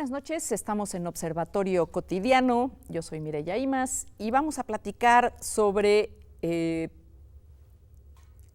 Buenas noches, estamos en Observatorio Cotidiano. Yo soy Mireya Imas y vamos a platicar sobre desde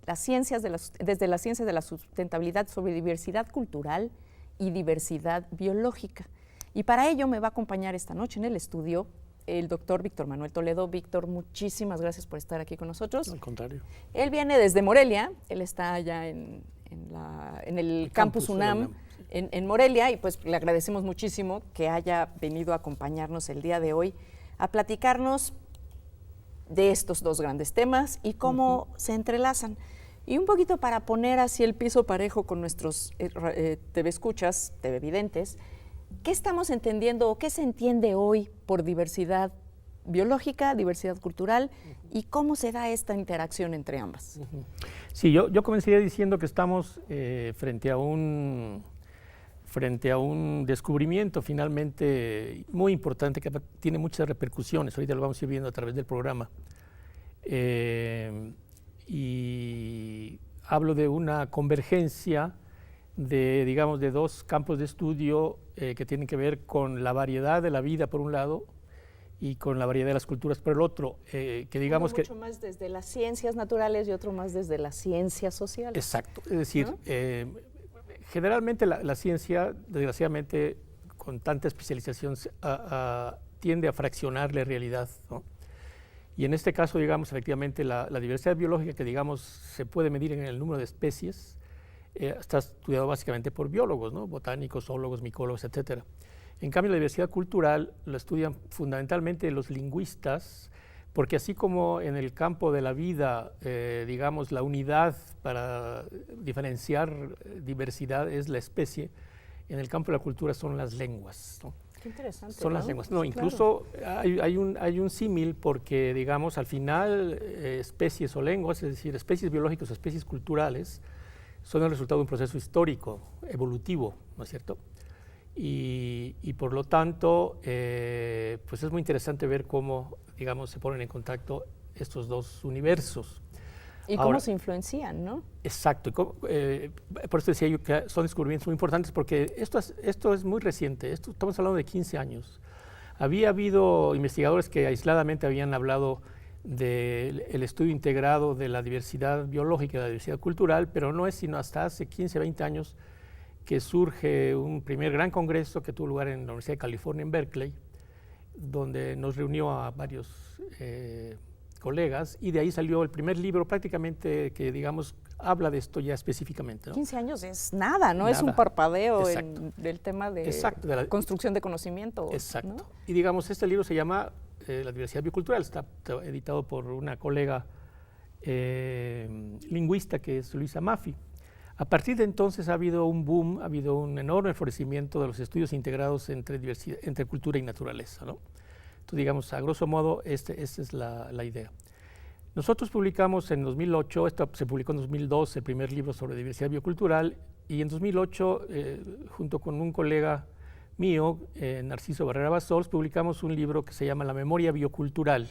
las ciencias de la sustentabilidad, sobre diversidad cultural y diversidad biológica. Y para ello me va a acompañar esta noche en el estudio el doctor Víctor Manuel Toledo. Víctor, muchísimas gracias por estar aquí con nosotros. Al contrario. Él viene desde Morelia, él está allá en el campus UNAM. En Morelia, y pues le agradecemos muchísimo que haya venido a acompañarnos el día de hoy a platicarnos de estos dos grandes temas y cómo se entrelazan. Y un poquito para poner así el piso parejo con nuestros TV escuchas, TV videntes, ¿qué estamos entendiendo o qué se entiende hoy por diversidad biológica, diversidad cultural y cómo se da esta interacción entre ambas? Sí, yo comenzaría diciendo que estamos frente a un descubrimiento finalmente muy importante que tiene muchas repercusiones. Ahorita lo vamos a ir viendo a través del programa. Y hablo de una convergencia de dos campos de estudio que tienen que ver con la variedad de la vida por un lado y con la variedad de las culturas por el otro. Que digamos mucho más desde las ciencias naturales y otro más desde las ciencias sociales. Exacto, es decir, ¿no? Generalmente la ciencia, desgraciadamente, con tanta especialización, tiende a fraccionar la realidad, ¿no? Y en este caso, digamos, efectivamente, la diversidad biológica, que digamos se puede medir en el número de especies, está estudiado básicamente por biólogos, ¿no? Botánicos, zoólogos, micólogos, etcétera. En cambio, la diversidad cultural la estudian fundamentalmente los lingüistas, porque así como en el campo de la vida, digamos, la unidad para diferenciar diversidad es la especie, en el campo de la cultura son las lenguas, ¿no? Qué interesante. Son ¿no? las lenguas. No, Sí, incluso claro. hay un símil porque, digamos, al final especies o lenguas, es decir, especies biológicas o especies culturales, son el resultado de un proceso histórico, evolutivo, ¿no es cierto? Y por lo tanto, pues es muy interesante ver cómo, digamos, se ponen en contacto estos dos universos. Y cómo se influencian, ¿no? Exacto. Por eso decía yo que son descubrimientos muy importantes, porque esto es muy reciente. Estamos hablando de 15 años. Había habido investigadores que aisladamente habían hablado del estudio integrado de la diversidad biológica y la diversidad cultural, pero no es sino hasta hace 15, 20 años que surge un primer gran congreso que tuvo lugar en la Universidad de California en Berkeley, donde nos reunió a varios colegas, y de ahí salió el primer libro prácticamente que, digamos, habla de esto ya específicamente, ¿no? 15 años es nada, ¿no? Nada. Es un parpadeo del tema de construcción de conocimiento. Exacto. ¿no? Y digamos, este libro se llama La diversidad biocultural, está editado por una colega lingüista que es Luisa Maffei. A partir de entonces ha habido un boom, ha habido un enorme florecimiento de los estudios integrados entre cultura y naturaleza, ¿no? Entonces, digamos, a grosso modo, esta es la idea. Nosotros publicamos en 2008, esto se publicó en 2002, el primer libro sobre diversidad biocultural, y en 2008, junto con un colega mío, Narciso Barrera Bassols, publicamos un libro que se llama La memoria biocultural,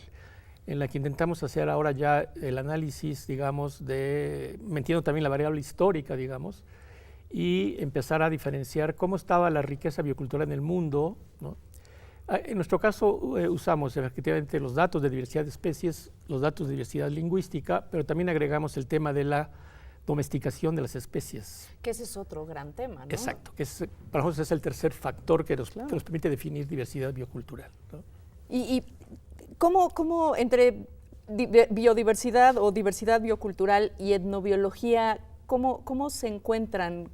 en la que intentamos hacer ahora ya el análisis, digamos, metiendo también la variable histórica, digamos, y empezar a diferenciar cómo estaba la riqueza biocultural en el mundo, ¿no? En nuestro caso usamos efectivamente los datos de diversidad de especies, los datos de diversidad lingüística, pero también agregamos el tema de la domesticación de las especies. Que ese es otro gran tema, ¿no? Exacto, para nosotros es el tercer factor que nos permite definir diversidad biocultural, ¿no? ¿Y cómo entre biodiversidad o diversidad biocultural y etnobiología, cómo se encuentran?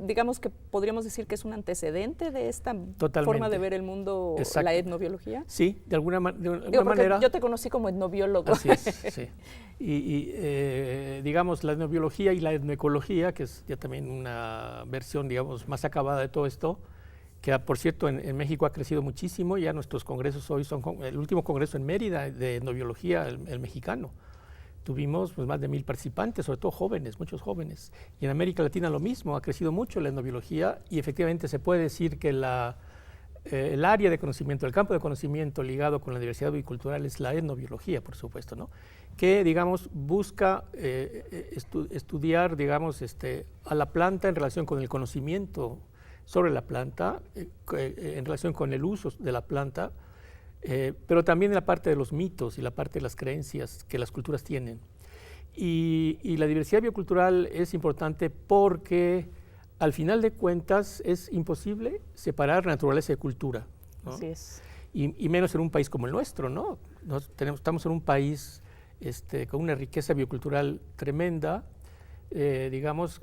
Digamos que podríamos decir que es un antecedente de esta forma de ver el mundo. Exacto. La etnobiología. Sí, de alguna manera. Yo te conocí como etnobiólogo. Así es, sí. Y digamos, la etnobiología y la etnoecología, que es ya también una versión, digamos, más acabada de todo esto, que por cierto en México ha crecido muchísimo. Ya nuestros congresos hoy son el último congreso en Mérida de etnobiología, el mexicano. Tuvimos pues, más de 1000 participantes, sobre todo jóvenes, muchos jóvenes. Y en América Latina lo mismo, ha crecido mucho la etnobiología, y efectivamente se puede decir que el área de conocimiento, el campo de conocimiento ligado con la diversidad bicultural es la etnobiología, por supuesto, ¿no? Que, digamos, busca estudiar, digamos, a la planta en relación con el conocimiento sobre la planta, en relación con el uso de la planta, pero también la parte de los mitos y la parte de las creencias que las culturas tienen. Y la diversidad biocultural es importante porque al final de cuentas es imposible separar naturaleza de cultura, ¿no? Así es. Y menos en un país como el nuestro, ¿no? Estamos en un país con una riqueza biocultural tremenda, digamos,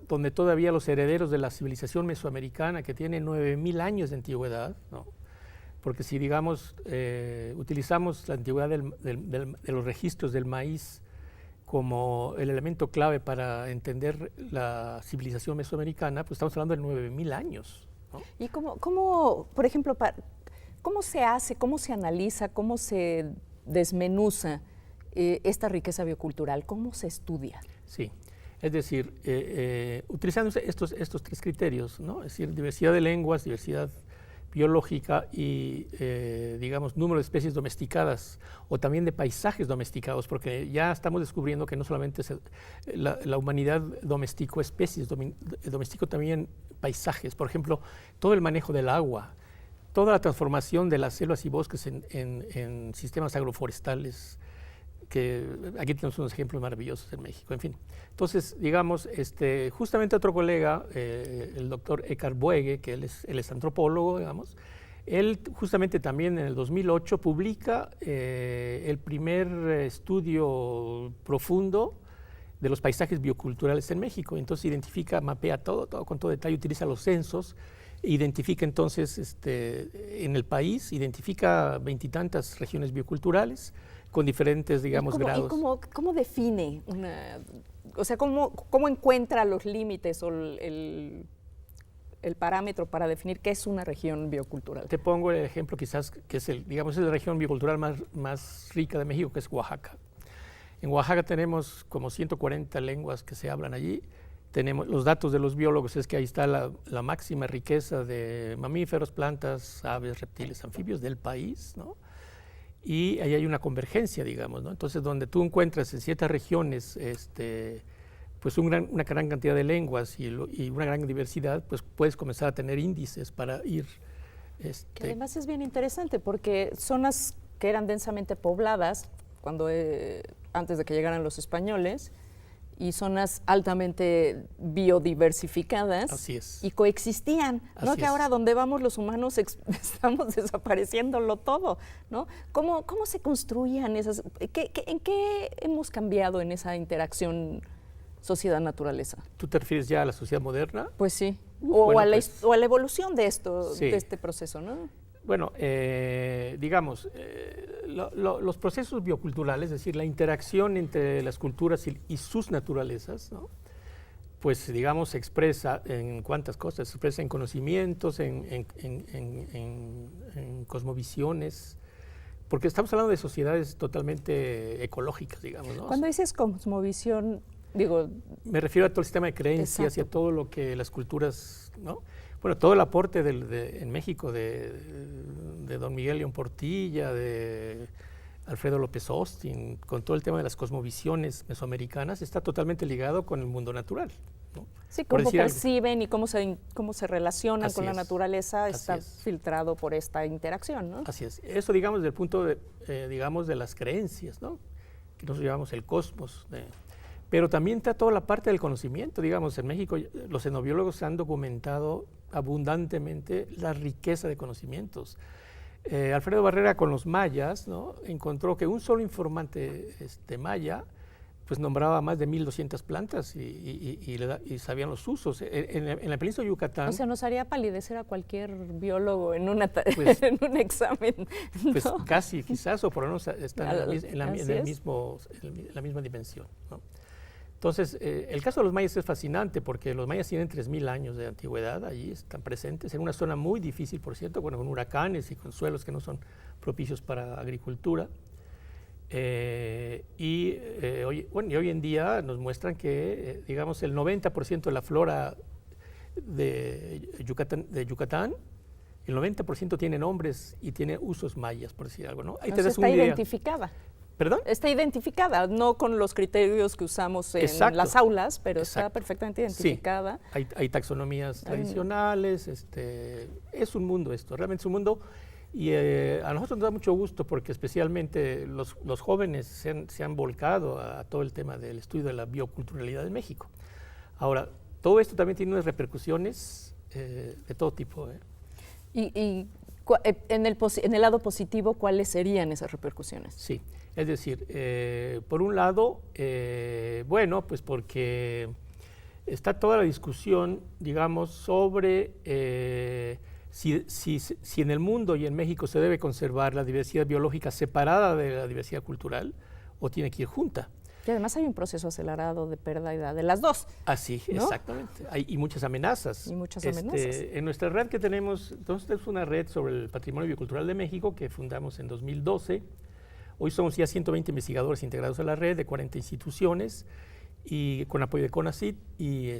donde todavía los herederos de la civilización mesoamericana, que tiene 9.000 años de antigüedad, ¿no? Porque si, digamos, utilizamos la antigüedad de los registros del maíz como el elemento clave para entender la civilización mesoamericana, pues estamos hablando de 9.000 años, ¿no? ¿Y cómo, por ejemplo, cómo se hace, cómo se analiza, cómo se desmenuza esta riqueza biocultural? ¿Cómo se estudia? Sí, es decir, utilizando estos tres criterios, ¿no? Es decir, diversidad de lenguas, diversidad biológica y, digamos, número de especies domesticadas o también de paisajes domesticados, porque ya estamos descubriendo que no solamente la humanidad domesticó especies, domesticó también paisajes. Por ejemplo, todo el manejo del agua, toda la transformación de las selvas y bosques en sistemas agroforestales, que aquí tenemos unos ejemplos maravillosos en México, en fin. Entonces, digamos, justamente otro colega, el doctor Eckhard Boege, que él es antropólogo, digamos, él justamente también en el 2008 publica el primer estudio profundo de los paisajes bioculturales en México. Entonces identifica, mapea todo con todo detalle, utiliza los censos, identifica entonces en el país, identifica 20 y tantas regiones bioculturales, con diferentes, digamos, grados. ¿Y cómo define o sea, cómo encuentra los límites o el parámetro para definir qué es una región biocultural? Te pongo el ejemplo quizás que es digamos, es la región biocultural más rica de México, que es Oaxaca. En Oaxaca tenemos como 140 lenguas que se hablan allí. Tenemos los datos de los biólogos, es que ahí está la máxima riqueza de mamíferos, plantas, aves, reptiles, anfibios del país, ¿no? Y ahí hay una convergencia, digamos, ¿no? Entonces, donde tú encuentras en ciertas regiones pues una gran cantidad de lenguas y una gran diversidad, pues puedes comenzar a tener índices para ir... Que además es bien interesante porque zonas que eran densamente pobladas antes de que llegaran los españoles, y zonas altamente biodiversificadas. Así es. Y coexistían, ¿no? Así que es. Ahora donde vamos los humanos estamos desapareciéndolo todo, ¿no? ¿Cómo se construían esas? ¿En qué hemos cambiado en esa interacción sociedad-naturaleza? ¿Tú te refieres ya a la sociedad moderna? Pues sí, Bueno, o a la evolución de Sí. de este proceso, ¿no? Bueno, digamos, los procesos bioculturales, es decir, la interacción entre las culturas y sus naturalezas, ¿no? Pues, digamos, se expresa en cuántas cosas, se expresa en conocimientos, en cosmovisiones, porque estamos hablando de sociedades totalmente ecológicas, digamos, ¿no? Cuando dices cosmovisión, digo... Me refiero a todo el sistema de creencias. Exacto. Y a todo lo que las culturas, ¿no? Bueno, todo el aporte en México de don Miguel León Portilla, de Alfredo López Austin, con todo el tema de las cosmovisiones mesoamericanas, está totalmente ligado con el mundo natural, ¿no? Sí, cómo perciben y cómo se relacionan con la naturaleza está filtrado por esta interacción, ¿no? Así es. Eso, digamos, desde el punto digamos, de las creencias, ¿no? Que nosotros llamamos el cosmos. Pero también está toda la parte del conocimiento, digamos, en México los etnobiólogos han documentado abundantemente la riqueza de conocimientos. Alfredo Barrera con los mayas, ¿no? Encontró que un solo informante maya pues nombraba más de 1.200 plantas y sabían los usos. En la península de Yucatán... O sea, nos haría palidecer a cualquier biólogo en en un examen, ¿no? Pues casi, quizás, o por lo menos están en la misma dimensión, ¿no? Entonces, el caso de los mayas es fascinante porque los mayas tienen 3.000 años de antigüedad, allí están presentes, en una zona muy difícil, por cierto, bueno, con huracanes y con suelos que no son propicios para agricultura. Hoy en día nos muestran que, digamos, el 90% de la flora de Yucatán, el 90% tiene nombres y tiene usos mayas, por decir algo, ¿no? Ahí te das una idea. Identificada. ¿Perdón? Está identificada, no con los criterios que usamos en las aulas, pero está perfectamente identificada. Sí, hay taxonomías tradicionales, es un mundo esto, realmente es un mundo, y a nosotros nos da mucho gusto porque especialmente los jóvenes se han volcado a todo el tema del estudio de la bioculturalidad en México. Ahora, todo esto también tiene unas repercusiones de todo tipo. Y en el lado positivo, ¿cuáles serían esas repercusiones? Sí. Es decir, por un lado, bueno, pues porque está toda la discusión, digamos, sobre si en el mundo y en México se debe conservar la diversidad biológica separada de la diversidad cultural o tiene que ir junta. Y además hay un proceso acelerado de pérdida de las dos. Así, ¿no? Exactamente. Y muchas amenazas. Y muchas amenazas. En nuestra red que tenemos, entonces es una red sobre el patrimonio biocultural de México que fundamos en 2012. Hoy somos ya 120 investigadores integrados a la red de 40 instituciones y con apoyo de CONACYT y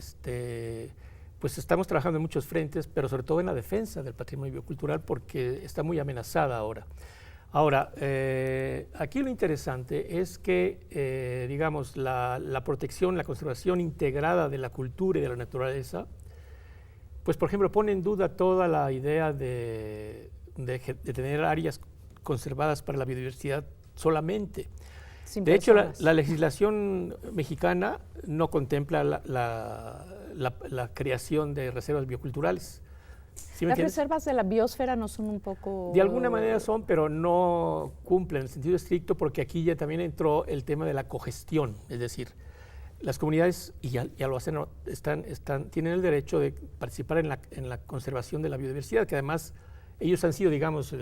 pues estamos trabajando en muchos frentes, pero sobre todo en la defensa del patrimonio biocultural porque está muy amenazada ahora. Ahora, aquí lo interesante es que, digamos, la protección, la conservación integrada de la cultura y de la naturaleza, pues por ejemplo pone en duda toda la idea de tener áreas conservadas para la biodiversidad solamente. De hecho, la legislación mexicana no contempla la creación de reservas bioculturales. ¿Sí las reservas de la biosfera no son un poco...? De alguna manera son, pero no cumplen en el sentido estricto porque aquí ya también entró el tema de la cogestión, es decir, las comunidades, y ya lo hacen, tienen el derecho de participar en la conservación de la biodiversidad, que además ellos han sido, digamos...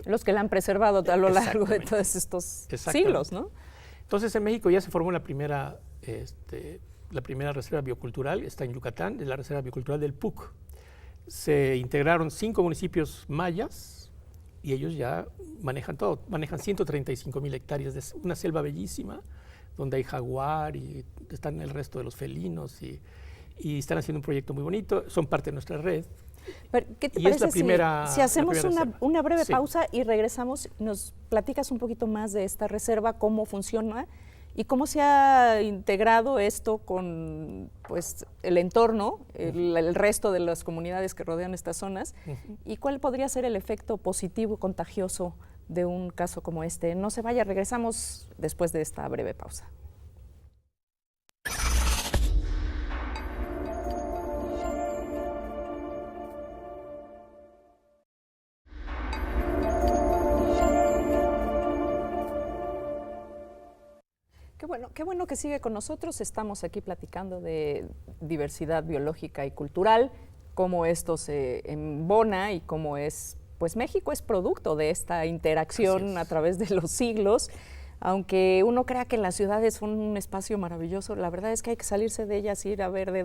los que la han preservado a lo largo de todos estos siglos, ¿no? Entonces, en México ya se formó la primera reserva biocultural, está en Yucatán, es la reserva biocultural del PUC. Se integraron 5 municipios mayas y ellos ya manejan todo, manejan 135,000 hectáreas de una selva bellísima, donde hay jaguar y están el resto de los felinos y están haciendo un proyecto muy bonito, son parte de nuestra red. Pero, ¿qué te parece si hacemos una breve pausa y regresamos, nos platicas un poquito más de esta reserva, cómo funciona y cómo se ha integrado esto con pues, el entorno, el resto de las comunidades que rodean estas zonas y cuál podría ser el efecto positivo, contagioso de un caso como este? No se vaya, regresamos después de esta breve pausa. Qué bueno que sigue con nosotros. Estamos aquí platicando de diversidad biológica y cultural, cómo esto se embona y cómo es, pues México es producto de esta interacción a través de los siglos. Aunque uno crea que las ciudades son un espacio maravilloso, la verdad es que hay que salirse de ellas y ir a ver de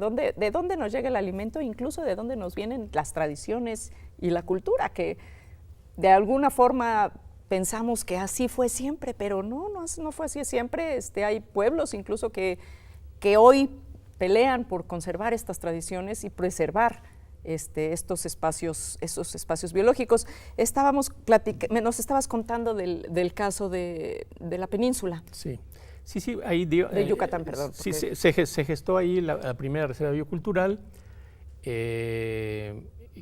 dónde nos llega el alimento, incluso de dónde nos vienen las tradiciones y la cultura, que de alguna forma pensamos que así fue siempre, pero no fue así siempre. Hay pueblos incluso que hoy pelean por conservar estas tradiciones y preservar estos espacios biológicos. Nos estabas contando del caso de la península. Sí, ahí de Yucatán, perdón. Sí, se gestó ahí la primera reserva biocultural,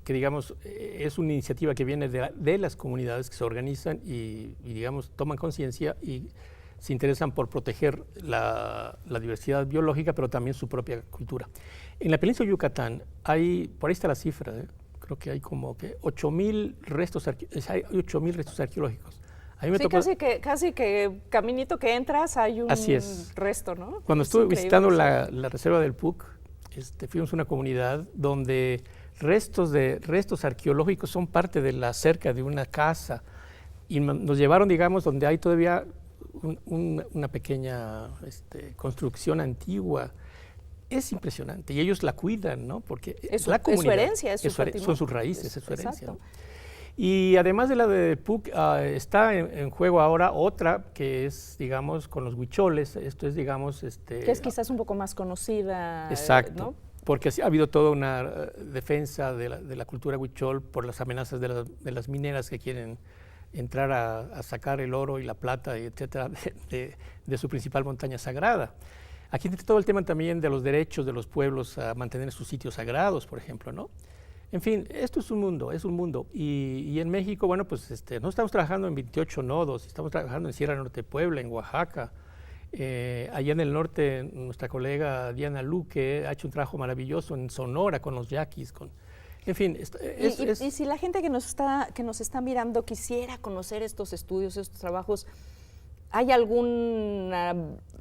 que digamos es una iniciativa que viene de las comunidades que se organizan y digamos toman conciencia y se interesan por proteger la diversidad biológica, pero también su propia cultura. En la península de Yucatán por ahí está la cifra, creo que hay como que 8,000 restos arqueológicos. A mí me tocó, casi que caminito que entras hay un resto, ¿no? Cuando estuve visitando la reserva del PUC, fuimos a una comunidad donde restos arqueológicos son parte de la cerca de una casa y nos llevaron, digamos, donde hay todavía una pequeña construcción antigua. Es impresionante y ellos la cuidan, ¿no? Porque la comunidad es su herencia, son sus raíces, es su herencia, ¿no? Y además de la de PUC, está en juego ahora otra que es, digamos, con los huicholes. Esto es, digamos, que es quizás un poco más conocida. Exacto. ¿No? Porque ha habido toda una defensa de la cultura huichol por las amenazas de las mineras que quieren entrar a sacar el oro y la plata, etcétera, de su principal montaña sagrada. Aquí entra todo el tema también de los derechos de los pueblos a mantener sus sitios sagrados, por ejemplo, ¿no? En fin, esto es un mundo, es un mundo. Y en México, bueno, pues no estamos trabajando en 28 nodos, estamos trabajando en Sierra Norte de Puebla, en Oaxaca. Allá en el norte, nuestra colega Diana Luque ha hecho un trabajo maravilloso en Sonora con los yaquis. En fin, y si la gente que nos está mirando quisiera conocer estos estudios, estos trabajos, ¿hay alguna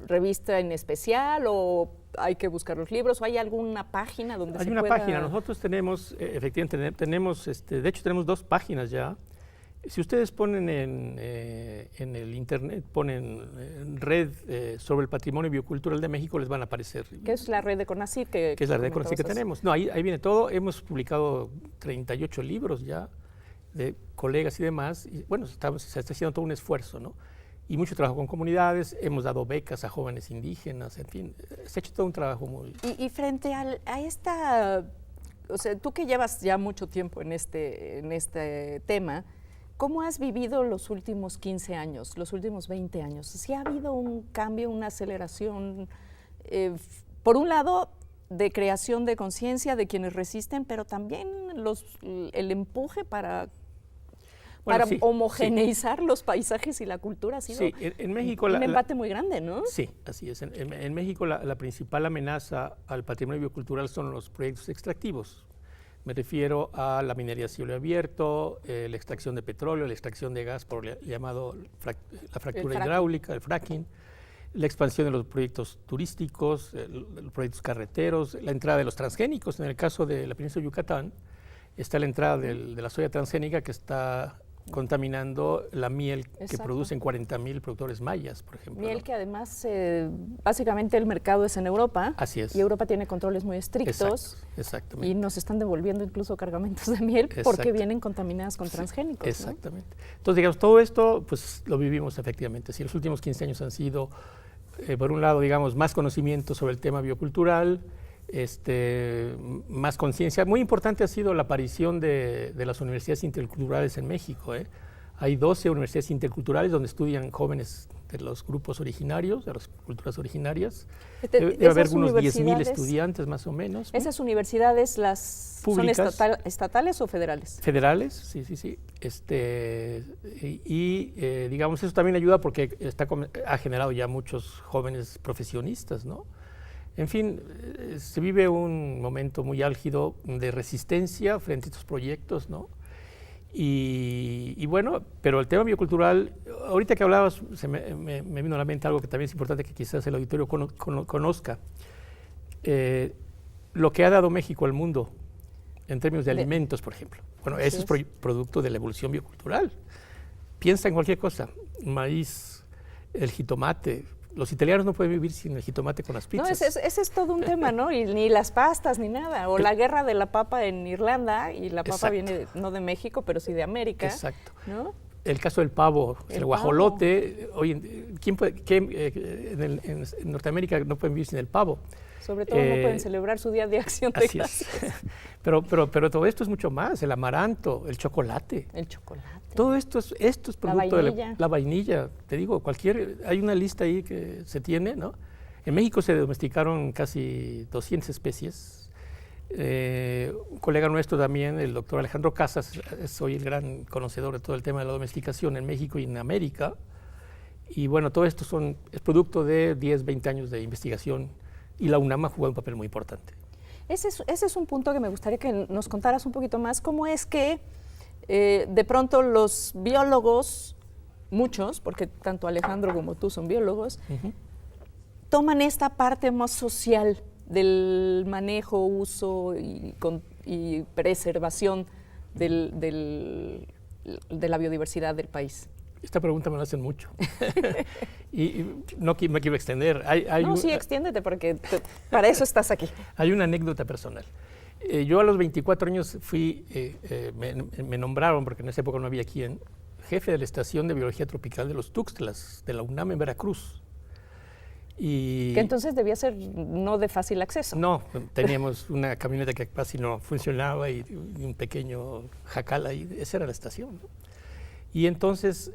revista en especial o hay que buscar los libros o hay alguna página donde se pueda...? Hay una página. Nosotros tenemos, efectivamente, de hecho tenemos 2 páginas ya. Si ustedes ponen en el internet, ponen red sobre el patrimonio biocultural de México, les van a aparecer. ¿Qué es la red de CONACYT? ¿Qué es la red de CONACYT que tenemos? No, ahí viene todo. Hemos publicado 38 libros ya de colegas y demás. Y bueno, se está haciendo todo un esfuerzo, ¿no? Y mucho trabajo con comunidades, hemos dado becas a jóvenes indígenas, en fin, se ha hecho todo un trabajo muy... Y frente a esta, o sea, tú que llevas ya mucho tiempo en este tema, ¿cómo has vivido los últimos 15 años, los últimos 20 años? ¿Sí ha habido un cambio, una aceleración, por un lado, de creación de conciencia de quienes resisten, pero también el empuje para sí, homogeneizar los paisajes y la cultura? Ha sido en México un embate muy grande, ¿no? Sí, así es. En México la principal amenaza al patrimonio biocultural son los proyectos extractivos. Me refiero a la minería a cielo abierto, la extracción de petróleo, la extracción de gas por llamado la fractura hidráulica, el fracking, la expansión de los proyectos turísticos, los proyectos carreteros, la entrada de los transgénicos. En el caso de la península de Yucatán, está la entrada de la soya transgénica que está contaminando la miel que producen 40,000 productores mayas, por ejemplo. Miel, ¿no? Que además, básicamente el mercado es en Europa. Así es. Y Europa tiene controles muy estrictos. Exactamente. Y nos están devolviendo incluso cargamentos de miel porque vienen contaminadas con transgénicos. Exactamente. ¿No? Entonces, digamos, todo esto, pues lo vivimos efectivamente. Si los últimos 15 años han sido, por un lado, digamos, más conocimiento sobre el tema biocultural, más conciencia. Muy importante ha sido la aparición de las universidades interculturales en México. Hay 12 universidades interculturales donde estudian jóvenes de los grupos originarios, de las culturas originarias. Debe haber unos 10,000 estudiantes más o menos. ¿Esas universidades son estatales o federales? Federales, sí. Digamos, eso también ayuda porque ha generado ya muchos jóvenes profesionistas, ¿no? En fin, se vive un momento muy álgido de resistencia frente a estos proyectos, ¿no? Y bueno, pero el tema biocultural, ahorita que hablabas, me vino a la mente algo que también es importante que quizás el auditorio conozca. Lo que ha dado México al mundo en términos de alimentos, por ejemplo. Bueno, eso es producto de la evolución biocultural. Piensa en cualquier cosa, maíz, el jitomate. Los italianos no pueden vivir sin el jitomate con las pizzas. No, ese es todo un tema, ¿no? Y ni las pastas ni nada. O la guerra de la papa en Irlanda, y la papa viene no de México, pero sí de América. Exacto. ¿No? El caso del pavo, el guajolote. Oye, en Norteamérica no pueden vivir sin el pavo? Sobre todo no pueden celebrar su Día de Acción de Gracias. Pero todo esto es mucho más, el amaranto, el chocolate. El chocolate. Todo esto es producto de la vainilla. Te digo, hay una lista ahí que se tiene, ¿no? En México se domesticaron casi 200 especies. Un colega nuestro también, el doctor Alejandro Casas, soy el gran conocedor de todo el tema de la domesticación en México y en América. Y bueno, todo esto es producto de 10, 20 años de investigación. Y la UNAM ha jugado un papel muy importante. Ese es un punto que me gustaría que nos contaras un poquito más. ¿Cómo es que de pronto los biólogos, muchos, porque tanto Alejandro como tú son biólogos, toman esta parte más social del manejo, uso y preservación de la biodiversidad del país? Esta pregunta me la hacen mucho y no me quiero extender. Sí, extiéndete porque para eso estás aquí. Hay una anécdota personal. Yo a los 24 años me nombraron, porque en esa época no había quien, jefe de la Estación de Biología Tropical de los Tuxtlas, de la UNAM en Veracruz. Que entonces debía ser no de fácil acceso. No, teníamos una camioneta que casi no funcionaba y un pequeño jacal ahí, esa era la estación, ¿no? Y entonces,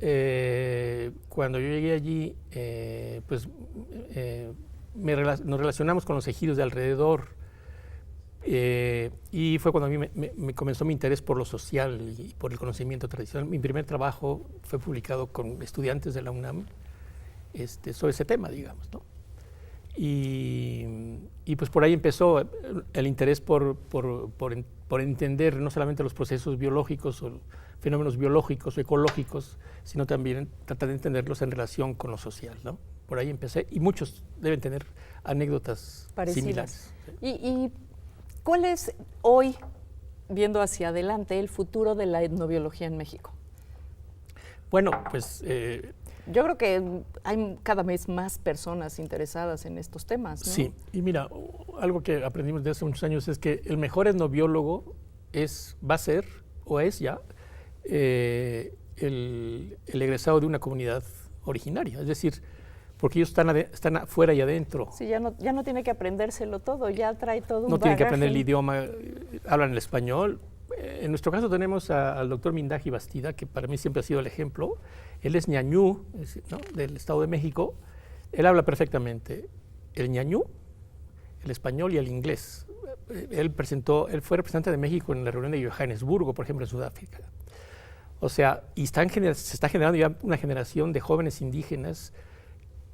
cuando yo llegué allí, nos relacionamos con los ejidos de alrededor, y fue cuando a mí me comenzó mi interés por lo social y por el conocimiento tradicional. Mi primer trabajo fue publicado con estudiantes de la UNAM sobre ese tema, digamos, ¿no? Y pues por ahí empezó el interés por entender no solamente los procesos biológicos o fenómenos biológicos o ecológicos, sino también tratar de entenderlos en relación con lo social, ¿no? Por ahí empecé, y muchos deben tener anécdotas similares. ¿Y cuál es hoy, viendo hacia adelante, el futuro de la etnobiología en México? Bueno, pues yo creo que hay cada vez más personas interesadas en estos temas, ¿no? Sí, y mira, algo que aprendimos desde hace muchos años es que el mejor etnobiólogo va a ser, o es ya, el egresado de una comunidad originaria, es decir, porque ellos están afuera y adentro. Sí, ya no tiene que aprendérselo todo, ya trae todo un bagaje. No tiene que aprender el idioma, hablan el español. En nuestro caso tenemos al doctor Mindaji Bastida, que para mí siempre ha sido el ejemplo. Él es ñañú, ¿no?, del Estado de México. Él habla perfectamente el ñañú, el español y el inglés. Él fue representante de México en la reunión de Johannesburgo, por ejemplo, en Sudáfrica. O sea, y se está generando ya una generación de jóvenes indígenas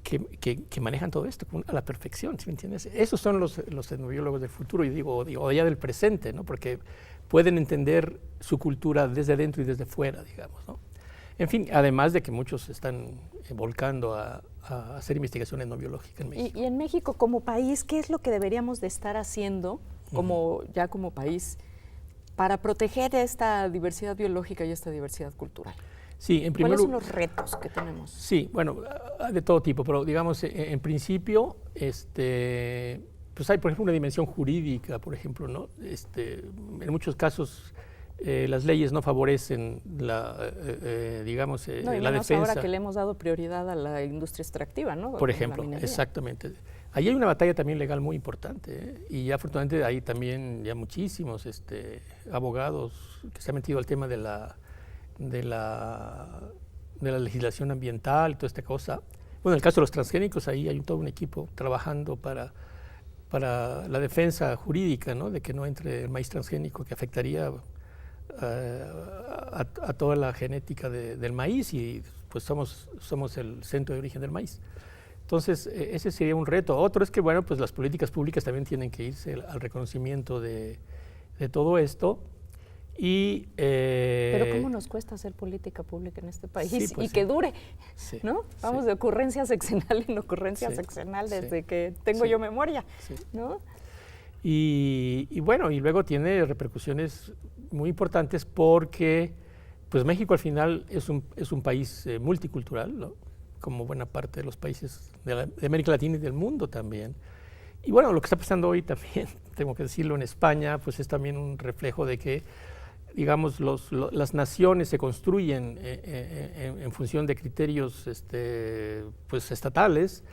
que manejan todo esto a la perfección, ¿sí me entiendes? Esos son los etnobiólogos del futuro, y digo ya del presente, ¿no? Porque pueden entender su cultura desde dentro y desde fuera, digamos, ¿no? En fin, además de que muchos están volcando a hacer investigación etnobiológica en México. Y en México como país, ¿qué es lo que deberíamos de estar haciendo como país para proteger esta diversidad biológica y esta diversidad cultural? Sí, ¿Cuáles son los retos que tenemos? Sí, bueno, de todo tipo, pero digamos, en principio, pues hay, por ejemplo, una dimensión jurídica, por ejemplo, ¿no? En muchos casos las leyes no favorecen la defensa. Ahora que le hemos dado prioridad a la industria extractiva, ¿no? Por ejemplo, exactamente. Ahí hay una batalla también legal muy importante, ¿eh? Y ya afortunadamente hay también ya muchísimos abogados que se han metido al tema de la legislación ambiental y toda esta cosa. Bueno, en el caso de los transgénicos, ahí hay todo un equipo trabajando para la defensa jurídica, ¿no?, de que no entre el maíz transgénico, que afectaría a toda la genética del maíz, y pues somos el centro de origen del maíz. Entonces, ese sería un reto. Otro es que, bueno, pues las políticas públicas también tienen que irse al reconocimiento de todo esto. Pero ¿cómo nos cuesta hacer política pública en este país? Sí, pues, y que dure, sí, ¿no? Vamos de ocurrencia sexenal en ocurrencia sexenal desde que tengo yo memoria, ¿no? Y bueno, y luego tiene repercusiones muy importantes porque pues México al final es un país multicultural, ¿no?, como buena parte de los países de América Latina y del mundo también. Y bueno, lo que está pasando hoy también, tengo que decirlo, en España, pues es también un reflejo de que, digamos, las naciones se construyen en función de criterios pues estatales,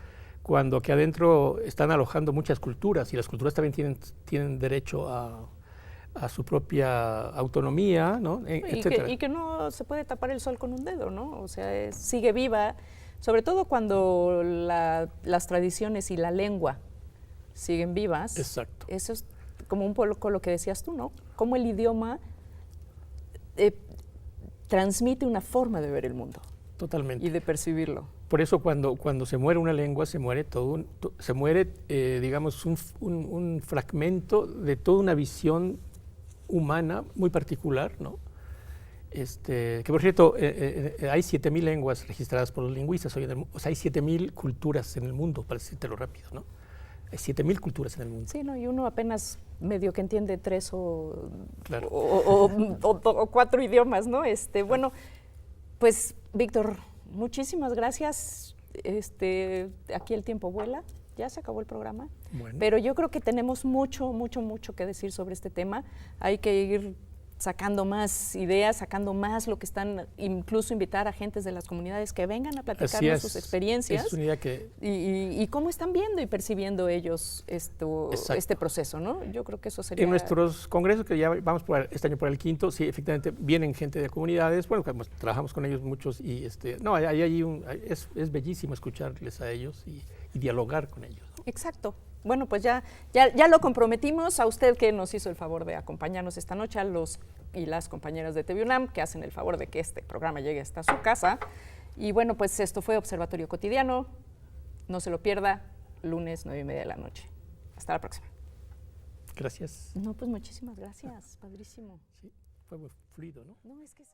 cuando aquí adentro están alojando muchas culturas, y las culturas también tienen derecho a su propia autonomía, ¿no?, etcétera. Y que no se puede tapar el sol con un dedo, ¿no? O sea, sigue viva, sobre todo cuando las tradiciones y la lengua siguen vivas. Exacto. Eso es como un poco lo que decías tú, ¿no? Cómo el idioma transmite una forma de ver el mundo. Totalmente. Y de percibirlo. Por eso cuando se muere una lengua, se muere digamos, un fragmento de toda una visión humana muy particular, ¿no? Que por cierto, hay 7.000 lenguas registradas por los lingüistas hoy en el mundo. O sea, hay 7.000 culturas en el mundo, para decírtelo rápido, ¿no? Hay 7.000 culturas en el mundo. Sí, ¿no? Y uno apenas medio que entiende 3 claro, o 4 idiomas, ¿no? Bueno, pues, Víctor, muchísimas gracias. Aquí el tiempo vuela, ya se acabó el programa. Bueno. Pero yo creo que tenemos mucho que decir sobre este tema. Hay que ir sacando más ideas, sacando más lo que están, incluso invitar a gentes de las comunidades que vengan a platicarnos sus experiencias. Es una idea que... Y cómo están viendo y percibiendo ellos este proceso, ¿no? Yo creo que eso sería... En nuestros congresos, que ya vamos este año por el quinto, sí, efectivamente, vienen gente de comunidades, bueno, trabajamos con ellos muchos y no, es bellísimo escucharles a ellos y dialogar con ellos, ¿no? Exacto. Bueno, pues ya lo comprometimos a usted que nos hizo el favor de acompañarnos esta noche, a los y las compañeras de TV UNAM que hacen el favor de que este programa llegue hasta su casa. Y bueno, pues esto fue Observatorio Cotidiano. No se lo pierda, lunes 9:30 de la noche. Hasta la próxima. Gracias. No, pues muchísimas gracias. Padrísimo. Sí, fue muy fluido, ¿no? No, es que